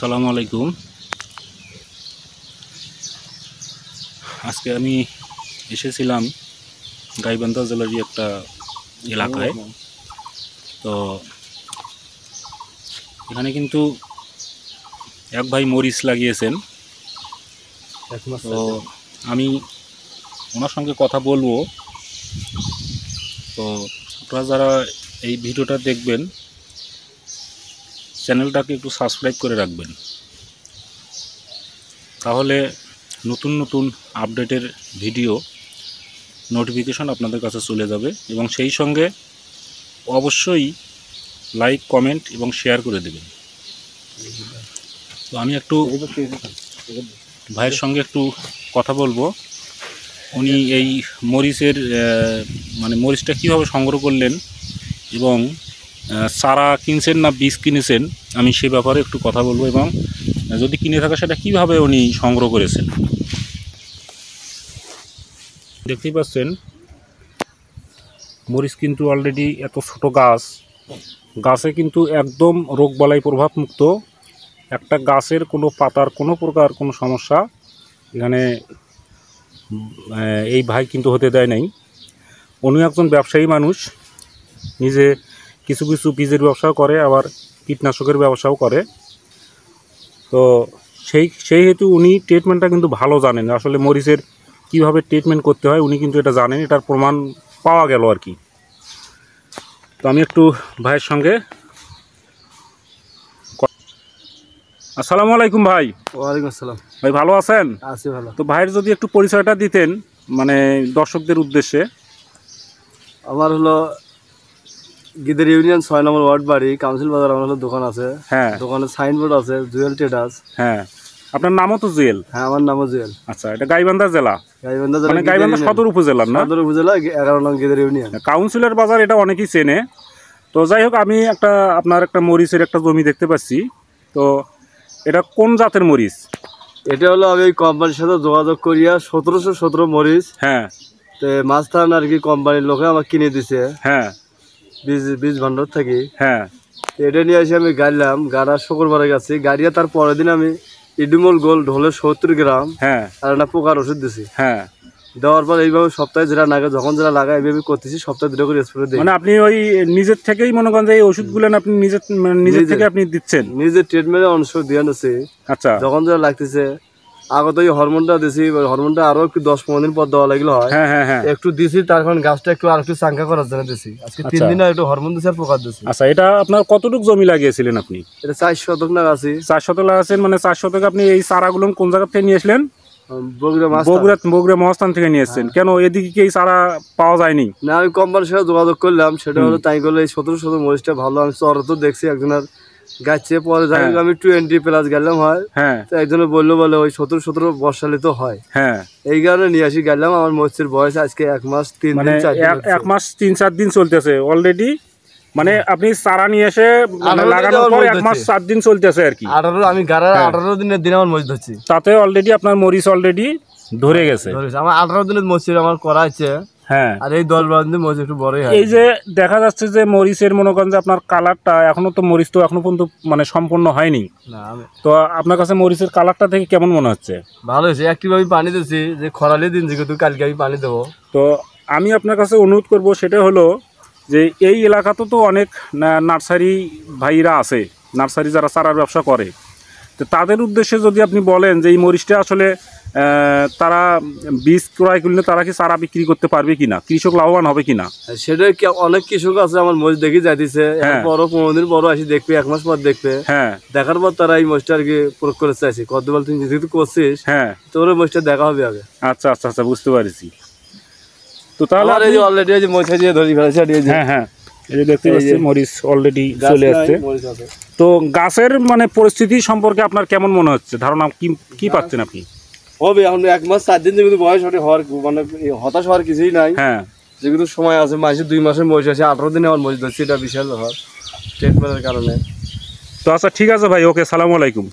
আসসালামু আলাইকুম। আজকে আমি এসেছিলাম গাইবান্ধা জেলারই একটা এলাকায়। তো এখানে কিন্তু এক ভাই মরিচ লাগিয়েছেন। তো আমি ওনার সঙ্গে কথা বলবো। তো আপনারা যারা এই ভিডিওটা দেখবেন চ্যানেলটাকে একটু সাবস্ক্রাইব করে রাখবেন, তাহলে নতুন নতুন আপডেটের ভিডিও নোটিফিকেশন আপনাদের কাছে চলে যাবে এবং সেই সঙ্গে অবশ্যই লাইক, কমেন্ট এবং শেয়ার করে দেবেন। তো আমি একটু ভাইয়ের সঙ্গে একটু কথা বলবো। উনি এই মরিচের মরিচটা কীভাবে সংগ্রহ করলেন এবং চারা কিনছেন না বীজ কিনেছেন, আমি সে ব্যাপারে একটু কথা বলবো এবং যদি কিনে থাকে সেটা কীভাবে উনি সংগ্রহ করেছেন। দেখতেই পাচ্ছেন মরিচ কিন্তু অলরেডি এত ছোট গাছে কিন্তু একদম রোগবালাই প্রভাব মুক্ত। একটা গাছের কোনো পাতার কোনো প্রকার কোনো সমস্যা এখানে এই ভাই কিন্তু হতে দেয় নাই। উনি একজন ব্যবসায়ী মানুষ, নিজে কিছু কিছু বীজের ব্যবসাও করে, আবার কীটনাশকের ব্যবসাও করে। তো সেই হেতু উনি ট্রিটমেন্টটা কিন্তু ভালো জানেন, আসলে মরিচের কীভাবে ট্রিটমেন্ট করতে হয় উনি কিন্তু এটা জানেন, এটার প্রমাণ পাওয়া গেল আর কি। তো আমি একটু ভাইয়ের সঙ্গে। আসসালামু আলাইকুম ভাই। ওয়ালাইকুম আসসালাম। ভাই ভালো আছেন? আছি ভালো। তো ভাইয়ের যদি একটু পরিচয়টা দিতেন মানে দর্শকদের উদ্দেশ্যে। আমার হলো গিদের ইউনিয়ন 6 নম্বর ওয়ার্ড বাড়ি, কাউন্সিল বাজার। আমার হলো দোকান আছে। হ্যাঁ, দোকানে সাইনবোর্ড আছে, জুয়েল ট্রেডার্স। হ্যাঁ, আপনার নামও তো জুয়েল? হ্যাঁ, আমার নামও জুয়েল। আচ্ছা, এটা গাইবান্ধা জেলা? গাইবান্ধা জেলা, মানে গাইবান্ধা সদর উপজেলার না? সদর উপজেলা, 11 নং গিদের ইউনিয়ন। কাউন্সিলর বাজার এটা অনেকেই চেনে। তো যাই হোক, আমি আপনার একটা মরিচের একটা জমি দেখতে পাচ্ছি। তো এটা কোন জাতের মরিচ? এটা হলো আমি এই কোম্পানির সাথে যোগাযোগ করিয়া 1717 মরিচ। হ্যাঁ, তো মাঝখান আর কি কোম্পানির লোকে আমার কিনে দিছে। হ্যাঁ, বীজ ভান্ডার থেকে। হ্যাঁ, এটা নিয়ে এসে আমি গাড়লাম, গাড়া শুক্রবারে গেছি। গাড়িয়া তার পরের দিন আমি ইডুমল গোল্ড হলে 70 গ্রাম। হ্যাঁ, আর একটা পোকার ওষুধ দিছি। হ্যাঁ, দেওয়ার পর এইভাবে সপ্তাহে যেটা লাগে, যখন যেটা লাগায় এইভাবে করতেছি, সপ্তাহে 2 করে স্প্রে দিই। মানে আপনি ওই নিজের থেকেই মনে করেন যে এই ওষুধগুলো আপনি নিজের থেকে আপনি দিচ্ছেন? নিজের ট্রিটমেন্টের অংশ দিয়ে নিচ্ছি। আচ্ছা, যখন যেটা লাগতেছে। আগে তো এই হরমোনটা দিছি, হরমোনটা আরো একটু 10-15 দিন পর দেওয়া লাগলো হয়। হ্যাঁ হ্যাঁ হ্যাঁ, একটু দিছি, তার কারণ গাছটা একটু আর একটু চাঙ্কা করার জন্য দিছি। আজকে 3 দিন একটু হরমোন দিছি আর পোকা দিছি। আচ্ছা, এটা আপনার কতটুকু জমি লাগিয়েছিলেন আপনি? এটা 4 শতক লাগাছি। 4 শতক লাগাচ্ছেন, মানে 4 শতকে আপনি এই চারাগুলো কোন জায়গা থেকে নিয়ে আসলেন? বগুড়া মহাস্থান থেকে নিয়ে এসছেন। কেন এদিকে কি এই চারা পাওয়া যায়নি? না, আমি কোম্পানির সাথে যোগাযোগ করলাম, সেটা হলো তাই করলে এই 1700 মরিচটা ভালো। আমি চরে তো দেখছি একজনের গাছে, পরে যাই আমি 20+ গেলাম হয়। হ্যাঁ, তো একজনে বললো বলে ওই 1717 বর্ষালে তো হয়। হ্যাঁ, এই কারণে নিয়ে আসি গেলাম। আমার মরিচের বয়স আজকে 1 মাস 3 দিন 4 দিন। 1 মাস 3-4 দিন চলতেছে অলরেডি। মানে আপনি চারা নিয়ে এসে লাগানোর পর 1 মাস 4 দিন চলতেছে আর কি। 18 আমি গাড়া 18 দিনের দিন আমার মরিচ ধরছি। তাতে অলরেডি আপনার মরিচ অলরেডি ধরে গেছে। আমার 18 দিনের মরিচ আমার করা আছে। হ্যাঁ, আর এই 10-12 দিন মরিচ একটু বড়ই হয়। এই যে দেখা যাচ্ছে যে মরিচের মনে করেন যে আপনার কালারটা এখনো তো মরিচ তো এখনো পর্যন্ত মানে সম্পূর্ণ হয়নি। তো আপনার কাছে মরিচের কালারটা থেকে কেমন মনে হচ্ছে? ভালো হয়েছে। একটিভ আমি পানি দিচ্ছি, যে খরালি দিন যেহেতু কালকে আমি পানি দেবো। তো আমি আপনার কাছে অনুরোধ করব, সেটা হলো যে এই এলাকাতে তো অনেক নার্সারি ভাইরা আছে, নার্সারি যারা চারার ব্যবসা করে। তো তাদের উদ্দেশ্যে যদি আপনি বলেন যে এই মরিচটা আসলে তারা বীজ ক্রয় করলে তারা কি চারা বিক্রি করতে পারবে কিনা, কৃষক লাভবান হবে কিনা? সেটা কি অনেক কৃষক আছে আমার মরিচ দেখে যাইতেছে, বড় 15 দিন বড় আসি দেখবে, 1 মাস পর দেখবে। হ্যাঁ, দেখার পর তারা এই মরিচটা আর কি প্রয়োগ করে চাইছে। কত বল তুই যেহেতু করছিস, হ্যাঁ, তোর মরিচটা দেখা হবে আগে। আচ্ছা আচ্ছা আচ্ছা, বুঝতে পারছি। তো তাহলে অলরেডি এই যে মরিচ দিয়ে ধরে ফেলেছে। হ্যাঁ হ্যাঁ, এই যে দেখতে পাচ্ছি মরিচ অলরেডি চলে আসছে। তো গাছের মানে পরিস্থিতি সম্পর্কে আপনার কেমন মনে হচ্ছে, ধারণা কি পাচ্ছেন আপনি? হবে এখন 1 মাস 4 দিন যেহেতু বয়স, হওয়ার মানে হতাশ হওয়ার কিছুই নাই। হ্যাঁ, যেহেতু সময় আছে, মাসে 2 মাসের মরিচ আছে, 18 দিনে আমার মরিচ ধরছে, এটা বিশাল ব্যাপার ট্রিটমেন্টের কারণে। তো আচ্ছা, ঠিক আছে ভাই, ওকে, সালামু আলাইকুম।